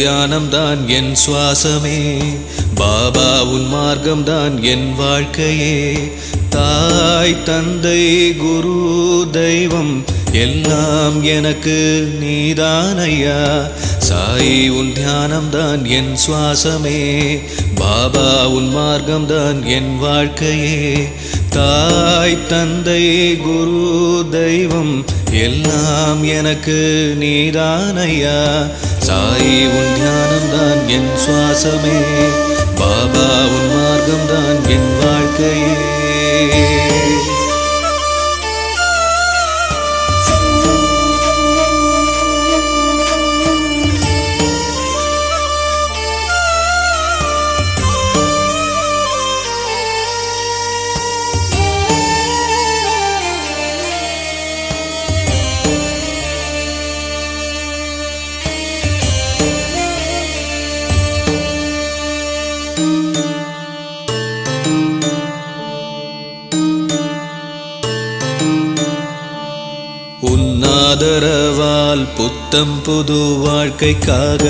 தியானம்தான் என் சுவாசமே, பாபா உன் மார்க்கம்தான் என் வாழ்க்கையே. தாய் தந்தை குரு தெய்வம் எல்லாம் எனக்கு நீதான் ஐயா. சாயி உன் தியானம்தான் என் சுவாசமே, பாபா உன் மார்க்கம்தான் என் வாழ்க்கையே. தாய் தந்தை குரு தெய்வம் எல்லாம் எனக்கு நீதான் ஐயா. சாயி உன் தியானம்தான் என் சுவாசமே, பாபா உன் மார்க்கம்தான் என் வாழ்க்கையே. உன்னாதரவால் புத்தம் புது வாழ்க்கைக்காக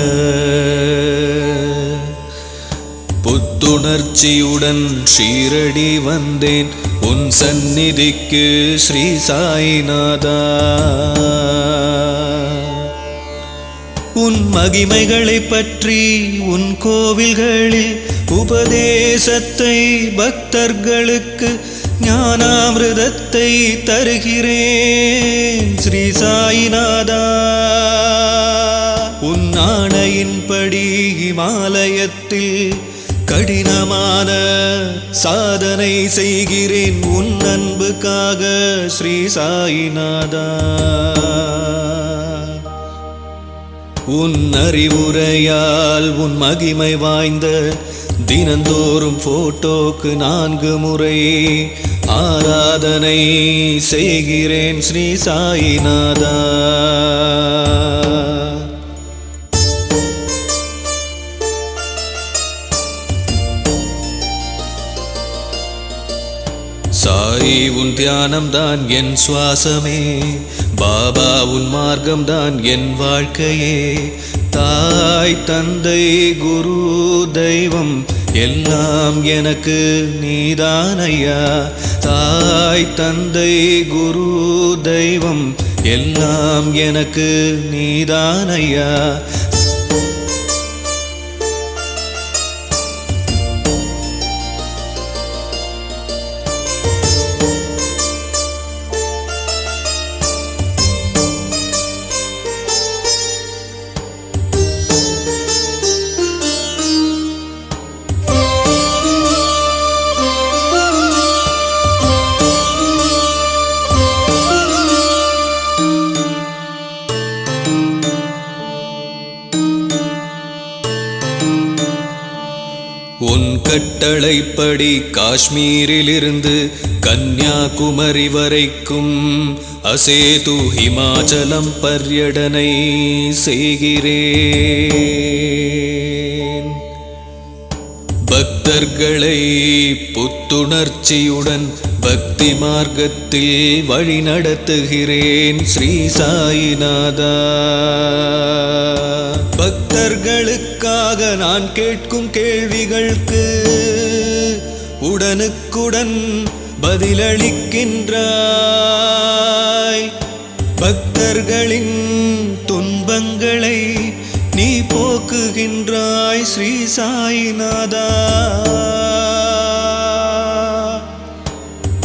புத்துணர்ச்சியுடன் ஷீரடி வந்தேன் உன் சந்நிதிக்கு ஸ்ரீ சாயிநாதா. உன் மகிமைகளை பற்றி உன் கோவில்களில் உபதேசத்தை பக்தர்களுக்கு ஞானாமிருதத்தை தருகிறேன் ஸ்ரீ சாயிநாதா. உன் ஆணையின்படி இமாலயத்தில் கடினமான சாதனை செய்கிறேன் உன் அன்புக்காக ஸ்ரீ சாயிநாதா. உன் அறிவுரையால் உன் மகிமை வாய்ந்த தினந்தோறும் போட்டோக்கு 4 முறை ஆராதனை செய்கிறேன் ஸ்ரீ சாயிநாதா. சாயி உன் தியானம்தான் என் சுவாசமே, பாபா உன் மார்க்கம்தான் என் வாழ்க்கையே. தாய் தந்தை குரு தெய்வம் எல்லாம் எனக்கு நீதான் ஐயா. தாய் தந்தை குரு தெய்வம் எல்லாம் எனக்கு நீதான் ஐயா. உன் கட்டளைப்படி காஷ்மீரிலிருந்து கன்னியாகுமரி வரைக்கும் அசேது ஹிமாச்சலம் பர்யடனை செய்கிறேன். பக்தர்களை புத்துணர்ச்சியுடன் பக்தி மார்க்கத்தில் வழி நடத்துகிறேன் ஸ்ரீ சாயிநாதா. பக்தர்களுக்காக நான் கேட்கும் கேள்விகளுக்கு உடனுக்குடன் பதிலளிக்கின்றாய். பக்தர்களின் துன்பங்களை நீ போக்குகின்றாய் ஸ்ரீ சாயிநாதா.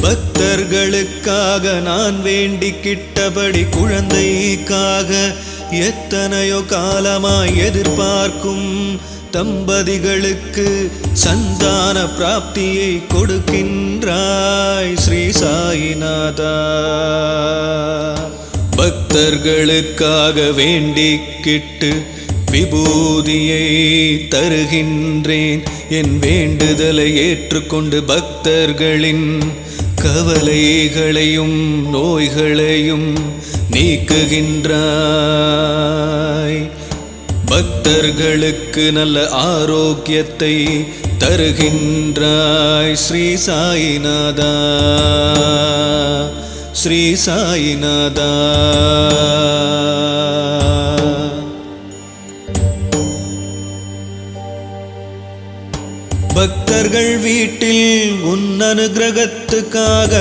பக்தர்களுக்காக நான் வேண்டி கிட்டபடி குழந்தைக்காக எத்தனையோ காலமாய் எதிர்பார்க்கும் தம்பதிகளுக்கு சந்தான பிராப்தியை கொடுக்கின்றாய் ஸ்ரீ சாயிநாதா. பக்தர்களுக்காக வேண்டி கிட்டு விபூதியை தருகின்றேன். என் வேண்டுதலை ஏற்றுக்கொண்டு பக்தர்களின் கவலைகளையும் நோய்களையும் நீக்குகின்றாய். பக்தர்களுக்கு நல்ல ஆரோக்கியத்தை தருகின்றாய் ஸ்ரீ சாயிநாதா. ஸ்ரீ சாயிநாதா. பக்தர்கள் வீட்டில் உன் அனுகிரகத்துக்காக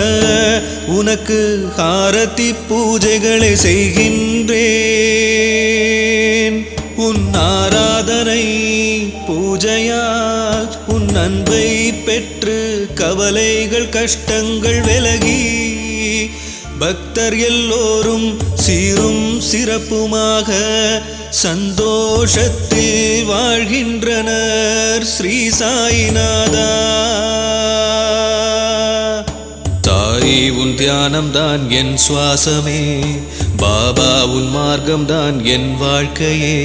உனக்கு ஆரத்தி பூஜைகளை செய்கின்றேன். உன் ஆராதனை பூஜையால் உன் அன்பை பெற்று கவலைகள் கஷ்டங்கள் விலகி பக்தர் எல்லோரும் சீரும் சிறப்புமாக சந்தோஷத்தில் வாழ்கின்றனர். ஸ்ரீ சாயிநாதா. தாய் உன் தியானம்தான் என் சுவாசமே, பாபா உன் மார்க்கம்தான் என் வாழ்க்கையே.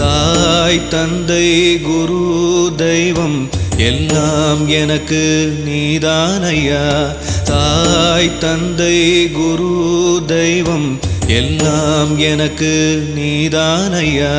தாய் தந்தை குரு தெய்வம் எல்லாம் எனக்கு நீதான் ஐயா. தாய் தந்தை குரு தெய்வம் எல்லாம் எனக்கு நீதான் ஐயா.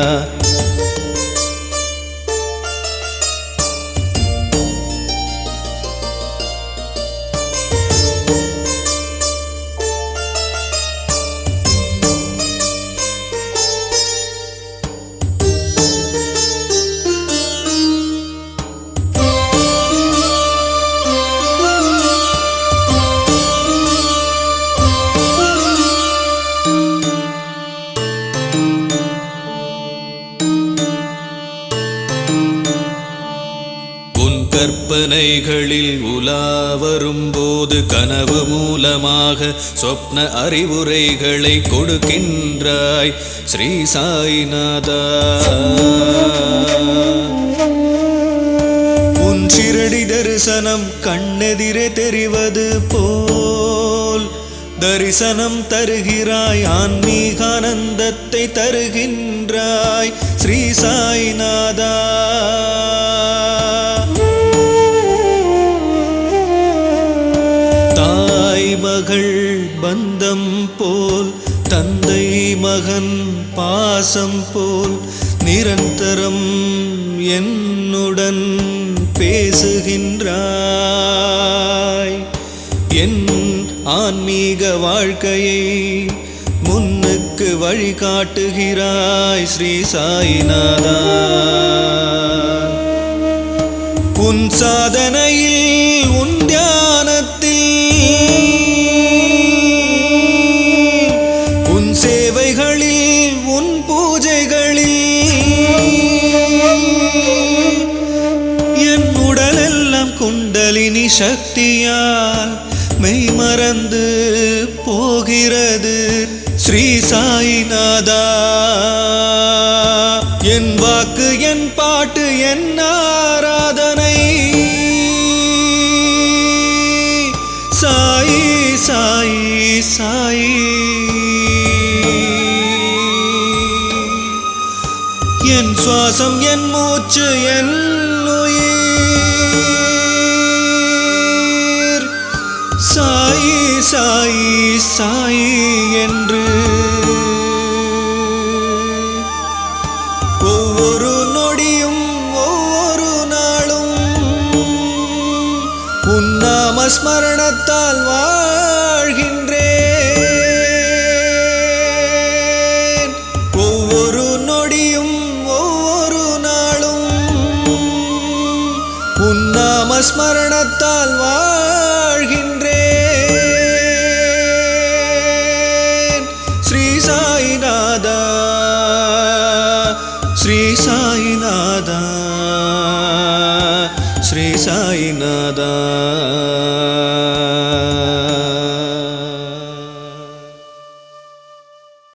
கற்பனைகளில் உலா வரும்போது கனவு மூலமாக சொப்ன அறிவுரைகளை கொடுக்கின்றாய் ஸ்ரீ சாயிநாதா. உன் ஷிரடி தரிசனம் கண்ணெதிரே தெரிவது போல் தரிசனம் தருகிறாய், ஆன்மீகானந்தத்தை தருகின்றாய் ஸ்ரீ சாயிநாதா. மகள் பந்தம் போல் தந்தை மகன் பாசம் போல் நிரந்தரம் என்னுடன் பேசுகின்றாய். என் ஆன்மீக வாழ்க்கையை முன்னுக்கு வழிகாட்டுகிறாய் ஸ்ரீ சாயிநாதா. உன் சாதனையில் உன் தியானத்தில் உன் சேவைகளில் உன் பூஜைகளில் என் உடலெல்லாம் குண்டலினி சக்தியால் மெய்மறந்து போகிறது ஸ்ரீ சாயிநாதா. என் வாக்கு என் பாட்டு என் ஆராதனை சாயி சாயி சாயி. என் சுவாசம் என் மூச்சு என் உயிர் சாயி சாயி சாயி என்று ஒவ்வொரு நொடியும் ஒவ்வொரு நாளும் உன் நாம ஸ்மரணத்தால் வாழ்கின்றேன். ஒவ்வொரு நொடியும் ஒவ்வொரு நாளும் உன் நாம ஸ்மரணத்தால் வாழ்கின்றேன். ஸ்ரீ சாயிநாதா ஸ்ரீ சாயிநாதா ஸ்ரீ சாயிநாதா.